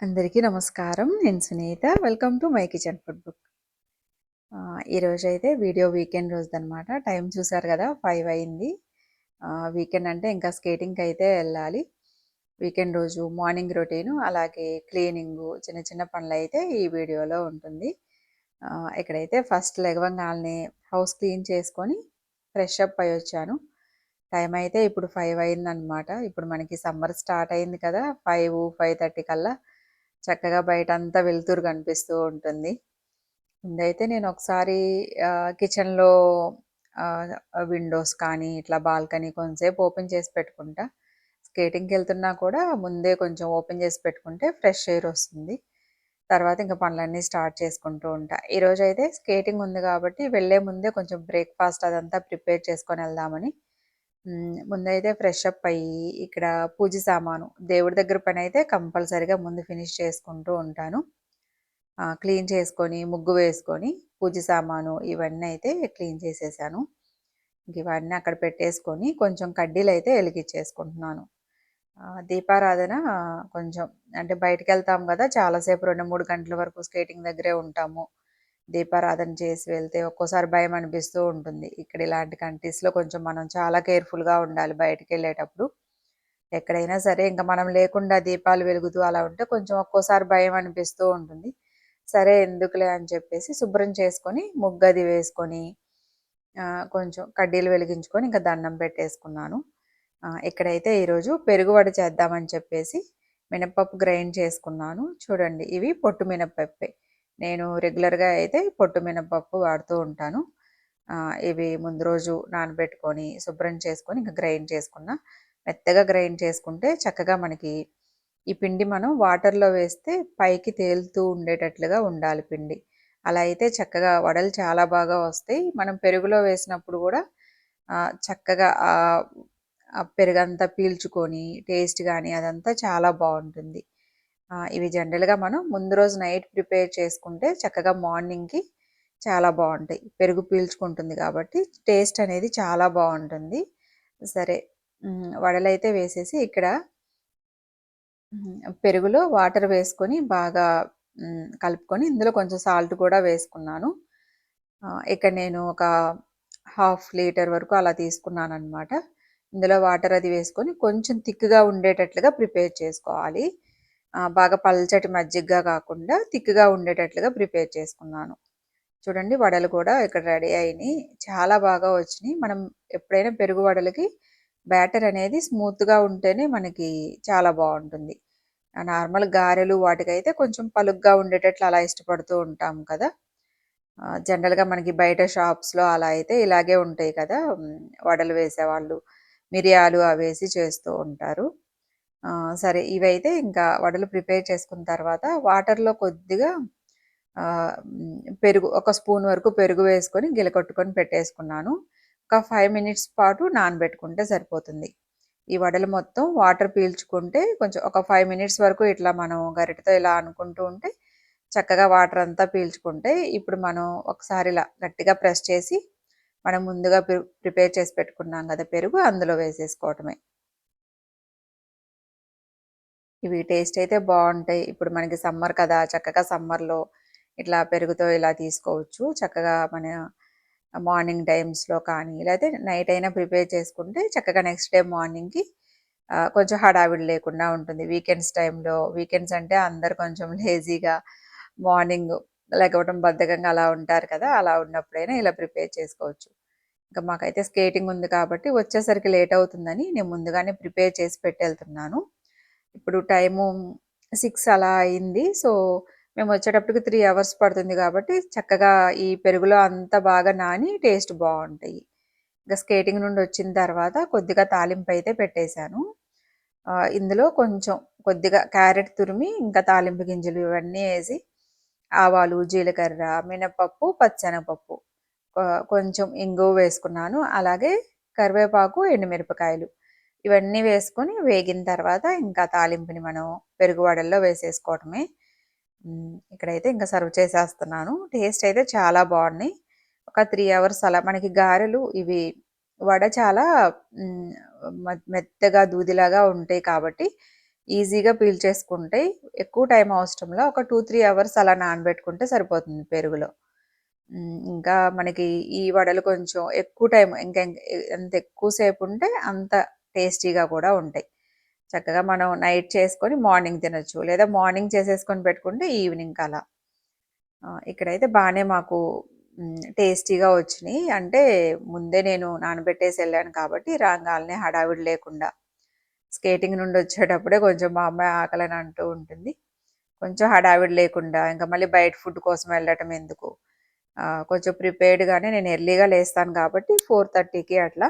అందరికీ నమస్కారం. నేను Sunitha. Welcome to my kitchen food book. ఈరోజైతే వీడియో వీకెండ్ రోజుదనమాట. టైం చూసారు కదా! 5 అయింది. వీకెండ్ అంటే ఇంకా స్కేటింగ్‌కైతే ఎళ్ళాలి. వీకెండ్ రోజు మార్నింగ్ రొటీను, అలాగే క్లీనింగు, చిన్న చిన్న పనులైతే ఈ వీడియోలో ఉంటుంది. ఇక్కడైతే ఫస్ట్ లెగవంగాల్నే హౌస్ క్లీన్ చేసుకొని ఫ్రెష్ అప్ అయ్యొచ్చాను. టైం అయితే ఇప్పుడు 5 అయిందనమాట. ఇప్పుడు మనకి సమ్మర్ స్టార్ట్ అయింది కదా! 5, 5:30 కల్లా చక్కగా బయటంతా వెలుతురు కనిపిస్తూ ఉంటుంది. ముందైతే నేను ఒకసారి కిచెన్‌లో ఆహ్, విండోస్ కానీ, ఇట్లా బాల్కనీ కొంతసేపు ఓపెన్ చేసి పెట్టుకుంటా. స్కేటింగ్‌కెళ్తున్నా కూడా ముందే కొంచెం ఓపెన్ చేసి పెట్టుకుంటే ఫ్రెష్ ఎయిర్ వస్తుంది. తర్వాత ఇంక పనులన్నీ స్టార్ట్ చేసుకుంటూ ఉంటా. ఈరోజైతే స్కేటింగ్ ఉంది కాబట్టి వెళ్ళే ముందే కొంచెం బ్రేక్‌ఫాస్ట్ అదంతా ప్రిపేర్ చేసుకొని ఎళ్దామని ముందైతే ఫ్రెష్ అప్ అయ్యి, ఇక్కడ పూజ సామాను, దేవుడి దగ్గర పనైతే కంపల్సరీగా ముందు ఫినిష్ చేసుకుంటూ ఉంటాను. క్లీన్ చేసుకొని, ముగ్గు వేసుకొని, పూజ సామాను ఇవన్నీ అయితే క్లీన్ చేసేసాను. ఇంక ఇవన్నీ అక్కడ పెట్టేసుకొని, కొంచెం కడ్డీలైతే ఎలిగిచ్చేసుకుంటున్నాను. దీపారాధన కొంచెం అంటే బయటికెళ్తాం గదా! చాలాసేపు 2, 3 గంటల వరకు స్కేటింగ్ దగ్గరే ఉంటాము. దీపారాధన చేసి వెళ్తే ఒక్కోసారి భయమనిపిస్తూ ఉంటుంది. ఇక్కడ ఇలాంటి కంట్రీస్‌లో కొంచెం మనం చాలా కేర్‌ఫుల్‌గా ఉండాలి బయటికెళ్ళేటప్పుడు. ఎక్కడైనా సరే ఇంక మనం లేకుండా దీపాలు వెలుగుతూ అలా ఉంటే కొంచెం ఒక్కోసారి భయమనిపిస్తూ ఉంటుంది. సరే ఎందుకులే అని చెప్పేసి శుభ్రం చేసుకొని, ముగ్గది వేసుకొని, కొంచెం కడ్డీలు వెలిగించుకొని ఇంక దండం పెట్టేసుకున్నాను. ఇక్కడైతే ఈరోజు పెరుగు వడ చేద్దామని చెప్పేసి మినపప్పు గ్రైండ్ చేసుకున్నాను. చూడండి ఇవి పొట్టు మినపప్పే. నేను రెగ్యులర్‌గా అయితే పొట్టు మినపప్పు వాడుతూ ఉంటాను. ఇవి ముందు రోజు నానబెట్టుకొని, శుభ్రం చేసుకొని ఇంక గ్రైండ్ చేసుకున్నా. మెత్తగా గ్రైండ్ చేసుకుంటే చక్కగా మనకి ఈ పిండి మనం వాటర్‌లో వేస్తే పైకి తేలుతూ ఉండేటట్లుగా ఉండాలి పిండి. అలా అయితే చక్కగా వడలు చాలా బాగా వస్తాయి. మనం పెరుగులో వేసినప్పుడు గూడా చక్కగా ఆ పెరుగంతా పీల్చుకొని టేస్ట్ గాని అదంతా చాలా బావుంటుంది. ఇవి జనరల్‌గా మనం ముందు రోజు నైట్ ప్రిపేర్ చేసుకుంటే చక్కగా మార్నింగ్‌కి చాలా బావుంటాయి. పెరుగు పీల్చుకుంటుంది కాబట్టి టేస్ట్ అనేది చాలా బావుంటుంది. సరే వడలైతే వేసేసి ఇక్కడ పెరుగులో వాటర్ వేసుకొని బాగా కలుపుకొని ఇందులో కొంచెం సాల్ట్ కూడా వేసుకున్నాను. ఇక్కడ నేను ఒక హాఫ్ లీటర్ వరకు అలా తీసుకున్నాననమాట. ఇందులో వాటర్ అది వేసుకొని కొంచెం థిక్‌గా ఉండేటట్లుగా ప్రిపేర్ చేసుకోవాలి. బాగా పల్చటి మజ్జిగగా కాకుండా థిక్‌గా ఉండేటట్లుగా ప్రిపేర్ చేసుకున్నాను. చూడండి వడలు కూడా ఇక్కడ రెడీ అయినియి. చాలా బాగా వచ్చినియి. మనం ఎప్పుడైనా పెరుగు వడలకి బ్యాటర్ అనేది స్మూత్‌గా ఉంటేనే మనకి చాలా బావుంటుంది. నార్మల్ గారెలు వాటికైతే కొంచెం పలుగ్గా ఉండేటట్లు అలా ఇష్టపడుతూ ఉంటాం కదా! జనరల్‌గా మనకి బయట షాప్స్‌లో అలా అయితే ఇలాగే ఉంటాయి కదా! వడలు వేసేవాళ్ళు. మిరియాలు అవేసి చేస్తూ ఉంటారు. సరే ఇవైతే ఇంకా వడలు ప్రిపేర్ చేసుకున్న తర్వాత వాటర్‌లో కొద్దిగా పెరుగు ఒక స్పూన్ వరకు పెరుగు వేసుకొని గిలకొట్టుకొని పెట్టేసుకున్నాను. ఒక 5 మినిట్స్ పాటు నానబెట్టుకుంటే సరిపోతుంది. ఈ వడలు మొత్తం వాటర్ పీల్చుకుంటే కొంచెం ఒక 5 మినిట్స్ వరకు ఇట్లా మనం గరిటెతో ఇలా అనుకుంటూ ఉంటే చక్కగా వాటర్ అంతా పీల్చుకుంటాయి. ఇప్పుడు మనం ఒకసారి ఇలా గట్టిగా ప్రెస్ చేసి మనం ముందుగా ప్రిపేర్ చేసి పెట్టుకున్నాం కదా పెరుగు అందులో వేసేసుకోవటమే. ఇవి టేస్ట్ అయితే బావుంటాయి. ఇప్పుడు మనకి సమ్మర్ కదా! చక్కగా సమ్మర్‌లో ఇట్లా పెరుగుతో ఇలా తీసుకోవచ్చు. చక్కగా మన మార్నింగ్ టైమ్స్‌లో కానీ, లేతే నైట్ అయినా ప్రిపేర్ చేసుకుంటే చక్కగా నెక్స్ట్ డే మార్నింగ్‌కి కొంచెం హడావిడి లేకుండా ఉంటుంది. వీకెండ్స్ అంటే అందరూ కొంచెం లేజీగా మార్నింగ్ లెగవడం బద్ధకంగా అలా ఉంటారు కదా! అలా ఉన్నప్పుడైనా ఇలా ప్రిపేర్ చేసుకోవచ్చు. ఇంక మాకైతే స్కేటింగ్ ఉంది కాబట్టి వచ్చేసరికి లేట్ అవుతుందని నేను ముందుగానే ప్రిపేర్ చేసి పెట్టెళ్తున్నాను. ఇప్పుడు టైము 6 అలా అయింది. సో, మేమొచ్చేటప్పటికి 3 అవర్స్ పడుతుంది గాబట్టి, చక్కగా ఈ పెరుగులో అంతా బాగా నాని టేస్ట్ బావుంటాయి. ఇంక స్కేటింగ్ నుండొచ్చిన తర్వాత కొద్దిగా తాలింపయితే పెట్టేశాను. ఇందులో కొంచెం కొద్దిగా క్యారెట్ తురిమి, ఇంకా తాలింపు గింజలు ఇవన్నీ ఏసి, ఆవాలు, జీలకర్ర, మినపప్పు, పచ్చెనగపప్పు, కొంచెం ఇంగువ వేసుకున్నాను. అలాగే కరివేపాకు, ఎండుమిరపకాయలు ఇవన్నీ వేసుకొని వేగిన తర్వాత ఇంకా తాలింపుని మనం పెరుగు వడల్లో వేసేసుకోవటమే. ఇక్కడైతే ఇంకా సర్వ్ చేసేస్తున్నాను. టేస్ట్ అయితే చాలా బాగున్నాయి. ఒక 3 అవర్స్ అలా మనకి గారెలు ఇవి వడ చాలా హ్మ్, మెత్తగా దూదిలాగా ఉంటాయి కాబట్టి ఈజీగా పీల్చేసుకుంటాయి. ఎక్కువ టైం అవసరంలా. ఒక 2, 3 అవర్స్ అలా నానబెట్టుకుంటే సరిపోతుంది పెరుగులో. ఇంకా మనకి ఈ వడలు కొంచెం ఎక్కువ టైం ఎంత ఎక్కువ సేపు ఉంటే అంత టేస్టీగా కూడా ఉంటాయి. చక్కగా మనం నైట్ చేసుకొని మార్నింగ్ తినొచ్చు. లేదా మార్నింగ్ చేసేసుకొని పెట్టుకుంటే ఈవినింగ్‌కి అలా. ఇక్కడైతే బానే మాకు టేస్టీగా వచ్చినియి. అంటే ముందే నేను నానబెట్టేసి ఎళ్ళాను కాబట్టి రాంగాలనే హడావిడి లేకుండా స్కేటింగ్ నుండి వచ్చేటప్పుడే కొంచెం మా అమ్మాయి ఆకలని అంటూ ఉంటుంది. కొంచెం హడావిడి లేకుండా ఇంకా మళ్ళీ బయట ఫుడ్ కోసం వెళ్ళటం ఎందుకు? కొంచెం ప్రిపేర్డ్‌గానే నేను ఎర్లీగా లేస్తాను కాబట్టి 4:30కి అట్లా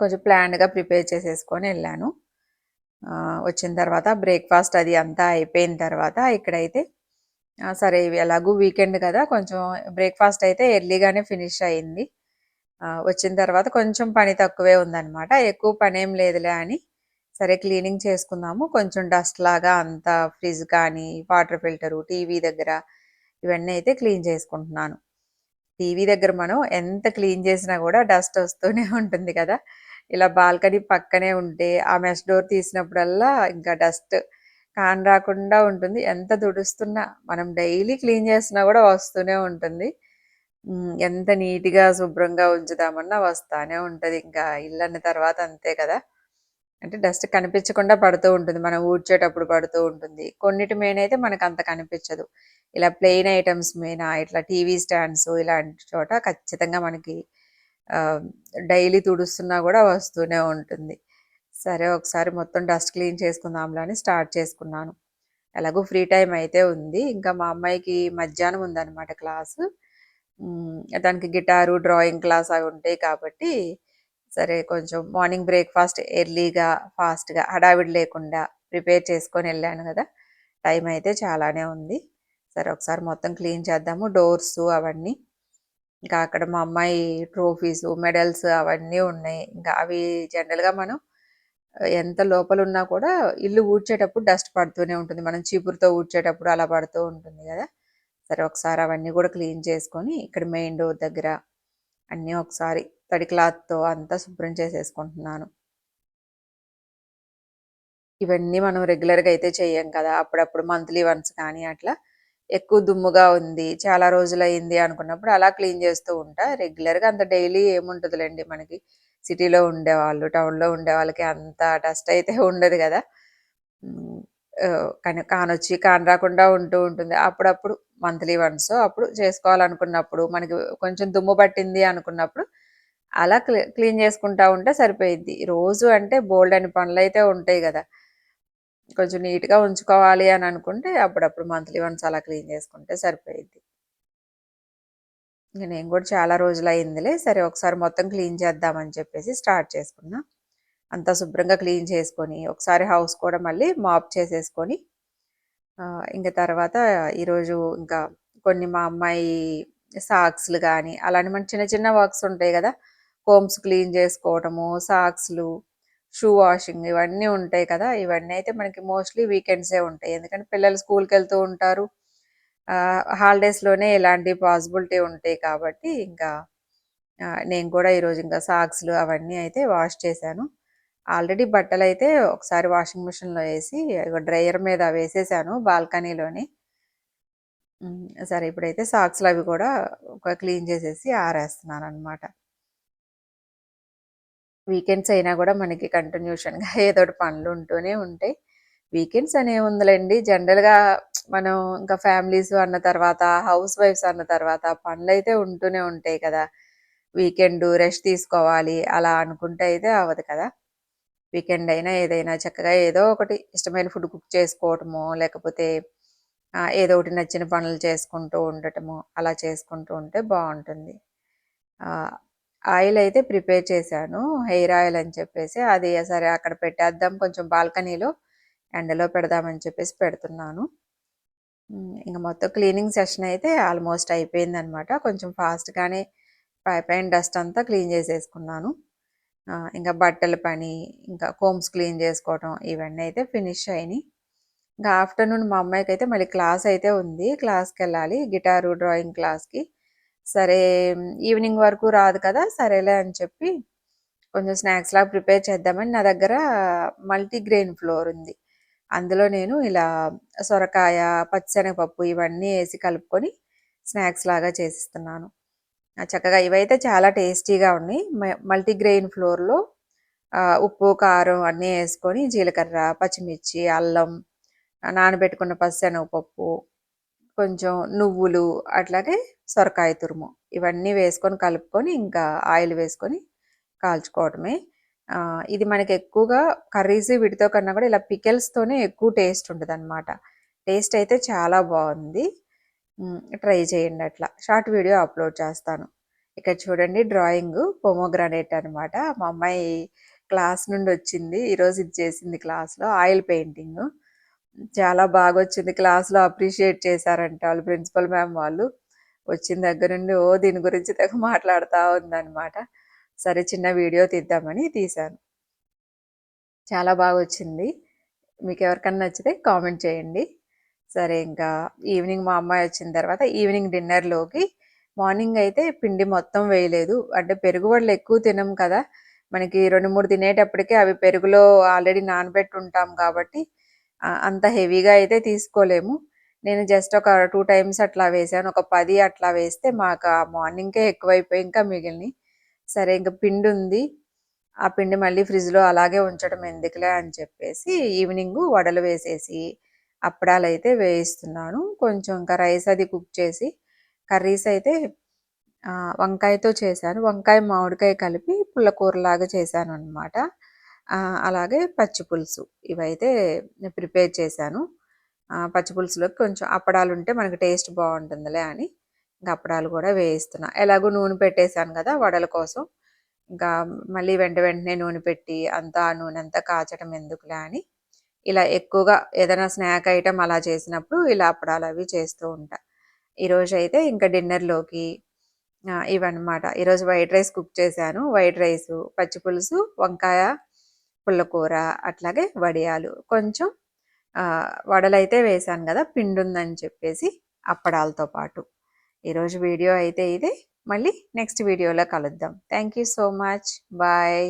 కొంచెం ప్లాన్డ్‌గా ప్రిపేర్ చేసేసుకొని ఎళ్ళాను. వచ్చిన తర్వాత బ్రేక్‌ఫాస్ట్ అది అంతా అయిపోయిన తర్వాత ఇక్కడైతే సరే ఇవి ఎలాగూ వీకెండ్ కదా! కొంచెం బ్రేక్‌ఫాస్ట్ అయితే ఎర్లీగానే ఫినిష్ అయింది. వచ్చిన తర్వాత కొంచెం పని తక్కువే ఉందనమాట. ఎక్కువ పనేం లేదులే అని, సరే క్లీనింగ్ చేసుకుందాము. కొంచెం డస్ట్ లాగా అంతా ఫ్రిడ్జ్ కానీ, వాటర్ ఫిల్టరు, టీవీ దగ్గర ఇవన్నీ అయితే క్లీన్ చేసుకుంటున్నాను. టీవీ దగ్గర మనం ఎంత క్లీన్ చేసినా కూడా డస్ట్ వస్తూనే ఉంటుంది కదా! ఇలా బాల్కనీ పక్కనే ఉంటే ఆ మెష్ డోర్ తీసినప్పుడల్లా ఇంకా డస్ట్ కానరాకుండా ఉంటుంది. ఎంత తుడుస్తున్నా మనం డైలీ క్లీన్ చేసినా కూడా వస్తూనే ఉంటుంది. ఎంత నీట్‌గా శుభ్రంగా ఉంచుదామన్నా వస్తానే ఉంటది. ఇంకా ఇల్లన్న తర్వాత అంతే కదా! అంటే డస్ట్ కనిపించకుండా పడుతూ ఉంటుంది. మనం ఊడ్చేటప్పుడు పడుతూ ఉంటుంది. కొన్నిటి మీనైతే మనకంత కనిపించదు. ఇలా ప్లెయిన్ ఐటెమ్స్ మీద ఇట్లా టీవీ స్టాండ్స్ ఇలాంటి చోట ఖచ్చితంగా మనకి ఆహ్, డైలీ తుడుస్తున్నా గూడా వస్తూనే ఉంటుంది. సరే ఒకసారి మొత్తం డస్ట్ క్లీన్ చేసుకుందాంలే అని స్టార్ట్ చేసుకున్నాను. ఎలాగో ఫ్రీ టైమ్ అయితే ఉంది. ఇంకా మా అమ్మాయికి మధ్యాహ్నం ఉందనమాట క్లాసు. దానికి గిటారు, డ్రాయింగ్ క్లాస్ అవి ఉంటాయి కాబట్టి సరే కొంచెం మార్నింగ్ బ్రేక్‌ఫాస్ట్ ఎర్లీగా, ఫాస్ట్‌గా హడావిడి లేకుండా ప్రిపేర్ చేసుకొనెళ్ళాను గదా! టైం అయితే చాలానే ఉంది. సరే ఒకసారి మొత్తం క్లీన్ చేద్దాము. డోర్సు అవన్నీ. ఇంకా అక్కడ మా అమ్మాయి ట్రోఫీసు, మెడల్స్ అవన్నీ ఉన్నాయి. ఇంకా అవి జనరల్‌గా మనం ఎంత లోపలున్నా కూడా ఇల్లు ఊడ్చేటప్పుడు డస్ట్ పడుతూనే ఉంటుంది. మనం చీపురుతో ఊడ్చేటప్పుడు అలా పడుతూ ఉంటుంది గదా! సరే ఒకసారి అవన్నీ గూడా క్లీన్ చేసుకొని ఇక్కడ మెయిన్ డోర్ దగ్గర అన్నీ ఒకసారి తడి క్లాత్‌తో అంతా శుభ్రం చేసేసుకుంటున్నాను. ఇవన్నీ మనం రెగ్యులర్‌గా అయితే చెయ్యం కదా! అప్పుడప్పుడు మంత్లీ వన్స్ కానీ అట్లా ఎక్కువ దుమ్ముగా ఉంది, చాలా రోజులయింది అనుకున్నప్పుడు అలా క్లీన్ చేస్తూ ఉంటా. రెగ్యులర్‌గా అంత డైలీ ఏముంటదిలెండి మనకి. సిటీలో ఉండేవాళ్ళు, టౌన్‌లో ఉండేవాళ్ళకి అంత డస్ట్ అయితే ఉండదు గదా! హ్మ్. కానీ కానొచ్చి కానరాకుండా ఉంటూ ఉంటుంది. అప్పుడప్పుడు మంత్లీ వన్సో అప్పుడు చేసుకోవాలనుకున్నప్పుడు, మనకి కొంచెం దుమ్ము పట్టింది అనుకున్నప్పుడు అలా క్లీన్ చేసుకుంటా ఉంటే సరిపోయిద్ది. రోజు అంటే బోలెడన్ని పనులైతే ఉంటాయి గదా! కొంచెం నీట్‌గా ఉంచుకోవాలి అని అనుకుంటే అప్పుడప్పుడు మంత్లీ వన్స్ అలా క్లీన్ చేసుకుంటే సరిపోయిద్ది. ఇంక నేను గూడా చాలా రోజులయిందిలే. సరే ఒకసారి మొత్తం క్లీన్ చేద్దామని చెప్పేసి స్టార్ట్ చేసుకున్నా. అంతా శుభ్రంగా క్లీన్ చేసుకొని, ఒకసారి హౌస్ కూడా మళ్ళీ మాప్ చేసేసుకొని, ఇంక తర్వాత ఈరోజు ఇంకా కొన్ని మా అమ్మాయి సాక్స్‌లు గానీ, అలాంటి మన చిన్న చిన్న వర్క్స్ ఉంటాయి గదా! హోమ్స్ క్లీన్ చేసుకోవటము, సాక్స్‌లు, షూ వాషింగ్ ఇవన్నీ ఉంటాయి కదా! ఇవన్నీ అయితే మనకి మోస్ట్‌లీ వీకెండ్సే ఉంటాయి. ఎందుకంటే పిల్లలు స్కూల్‌కెళ్తూ ఉంటారు. హాలిడేస్‌లోనే ఇలాంటి పాసిబిలిటీ ఉంటాయి కాబట్టి ఇంకా నేను కూడా ఈరోజు ఇంకా సాక్స్‌లు అవన్నీ అయితే వాష్ చేశాను. ఆల్రెడీ బట్టలైతే ఒకసారి వాషింగ్ మిషన్‌లో ఏసి ఇగో డ్రైయర్ మీద వేసేసాను బాల్కనీలోని. సరే ఇప్పుడైతే సాక్స్‌లవి కూడా ఒక క్లీన్ చేసేసి ఆరేస్తున్నాననమాట. వీకెండ్స్ అయినా గూడా మనకి కంటిన్యూషన్‌గా ఏదోటి పనులుంటూనే ఉంటాయి. వీకెండ్స్ అని ఏముందిలెండి జనరల్‌గా మనం ఇంకా ఫ్యామిలీస్ అన్న తర్వాత, హౌస్ వైఫ్స్ అన్న తర్వాత పనులైతే ఉంటూనే ఉంటాయి కదా! వీకెండు రెస్ట్ తీసుకోవాలి అలా అనుకుంటే అయితే అవ్వదు కదా! వీకెండ్ అయినా ఏదైనా చక్కగా ఏదో ఒకటి ఇష్టమైన ఫుడ్ కుక్ చేసుకోవటమో, లేకపోతే ఏదో ఒకటి నచ్చిన పనులు చేసుకుంటూ ఉండటము, అలా చేసుకుంటూ ఉంటే బావుంటుంది. ఆహ్, ఆయిల్ అయితే ప్రిపేర్ చేశాను. హెయిర్ ఆయిల్ అని చెప్పేసి అది సరే అక్కడ పెట్టేద్దాం కొంచెం బాల్కనీలో ఎండలో పెడదామని చెప్పేసి పెడుతున్నాను. ఇంక మొత్తం క్లీనింగ్ సెషన్ అయితే ఆల్మోస్ట్ అయిపోయిందనమాట. కొంచెం ఫాస్ట్‌గానే పైపైన డస్ట్ అంతా క్లీన్ చేసేసుకున్నాను. ఇంకా బట్టల పని, ఇంకా కోంబ్స్ క్లీన్ చేసుకోవటం ఇవన్నీ అయితే ఫినిష్ అయినియి. ఇంకా ఆఫ్టర్‌నూన్ మా అమ్మాయికైతే మళ్ళీ క్లాస్ అయితే ఉంది. క్లాస్‌కెళ్ళాలి గిటారు, డ్రాయింగ్ క్లాస్‌కి. సరే ఈవినింగ్ వరకు రాదు కదా! సరేలే అని చెప్పి కొంచెం స్నాక్స్‌లాగా ప్రిపేర్ చేద్దామని నా దగ్గర మల్టీగ్రెయిన్ ఫ్లోర్ ఉంది. అందులో నేను ఇలా సొరకాయ, పచ్చిశనగపప్పు ఇవన్నీ ఏసి కలుపుకొని స్నాక్స్‌లాగా చేసిస్తున్నాను. చక్కగా ఇవైతే చాలా టేస్టీగా ఉన్నాయి. మల్టీగ్రెయిన్ ఫ్లోర్‌లో ఉప్పు, కారం అన్నీ ఏసుకొని జీలకర్ర, పచ్చిమిర్చి, అల్లం, నానబెట్టుకున్న పచ్చిశనగపప్పు, కొంచెం నువ్వులు, అట్లాగే సొరకాయ తురుము ఇవన్నీ వేసుకొని కలుపుకొని ఇంకా ఆయిల్ వేసుకొని కాల్చుకోవడమే. ఇది మనకి ఎక్కువగా కర్రీస్ వీటితో కన్నా కూడా ఇలా పికిల్స్‌తోనే ఎక్కువ టేస్ట్ ఉంటదనమాట. టేస్ట్ అయితే చాలా బావుంది. ట్రై చేయండి అట్లా. షార్ట్ వీడియో అప్‌లోడ్ చేస్తాను. ఇక్కడ చూడండి డ్రాయింగు పొమోగ్రానేట్ అనమాట. మా అమ్మాయి క్లాస్ నుండొచ్చింది. ఈరోజు ఇది చేసింది క్లాస్‌లో ఆయిల్ పెయింటింగు. చాలా బాగొచ్చింది. క్లాస్‌లో అప్రిషియేట్ చేశారంట వాళ్ళు ప్రిన్సిపల్ మ్యామ్ వాళ్ళు. వచ్చిన దగ్గర నుండి దీని గురించి తెగ మాట్లాడుతా ఉందనమాట. సరే చిన్న వీడియో తీద్దామని తీశాను. చాలా బాగొచ్చింది. మీకెవరికన్నా నచ్చితే కామెంట్ చేయండి. సరే ఇంకా ఈవినింగ్ మా అమ్మాయి వచ్చిన తర్వాత ఈవినింగ్ డిన్నర్‌లోకి మార్నింగ్ అయితే పిండి మొత్తం వేయలేదు. అంటే పెరుగు వడలు ఎక్కువ తినం కదా! మనకి 2, 3 తినేటప్పటికే అవి పెరుగులో ఆల్రెడీ నానబెట్టి ఉంటాం కాబట్టి అంత హెవీగా అయితే తీసుకోలేము. నేను జస్ట్ ఒక 2 టైమ్స్ అట్లా వేశాను. ఒక 10 అట్లా వేస్తే మాకు ఆ మార్నింగ్‌కే ఎక్కువైపోయి ఇంకా మిగిలినయి. సరే ఇంక పిండుంది. ఆ పిండి మళ్ళీ ఫ్రిడ్జ్‌లో అలాగే ఉంచడం ఎందుకులే అని చెప్పేసి ఈవినింగు వడలు వేసేసి, అప్పడాలైతే వేయిస్తున్నాను. కొంచెం ఇంకా రైస్ అది కుక్ చేసి, కర్రీస్ అయితే వంకాయతో చేశాను. వంకాయ, మామిడికాయ కలిపి పుల్లకూరలాగా చేశాననమాట. అలాగే పచ్చి పులుసు ఇవైతే ప్రిపేర్ చేశాను. పచ్చి పులుసులోకి కొంచెం అప్పడాలుంటే మనకి టేస్ట్ బావుంటుందిలే అని, ఇంక అప్పడాలు కూడా వేయిస్తున్నా. ఎలాగో నూనె పెట్టేశాను కదా వడల కోసం. ఇంకా మళ్ళీ వెంటనే నూనె పెట్టి అంతా ఆ నూనె అంతా కాచడం ఎందుకులే అని ఇలా ఎక్కువగా ఏదైనా స్నాక్ ఐటెమ్ అలా చేసినప్పుడు ఇలా అప్పడాలవి చేస్తూ ఉంటా. ఈరోజైతే ఇంకా డిన్నర్‌లోకి ఇవన్నమాట. ఈరోజు వైట్ రైస్ కుక్ చేశాను. వైట్ రైసు, పచ్చి పులుసు, వంకాయ, పుల్లకూర, అట్లాగే వడియాలు. కొంచెం వడలైతే వేశాను గదా! పిండుందని చెప్పేసి అప్పడాలతో పాటు. ఈరోజు వీడియో అయితే ఇదే. మళ్ళీ నెక్స్ట్ వీడియోలో కలుద్దాం. Thank you so much. Bye.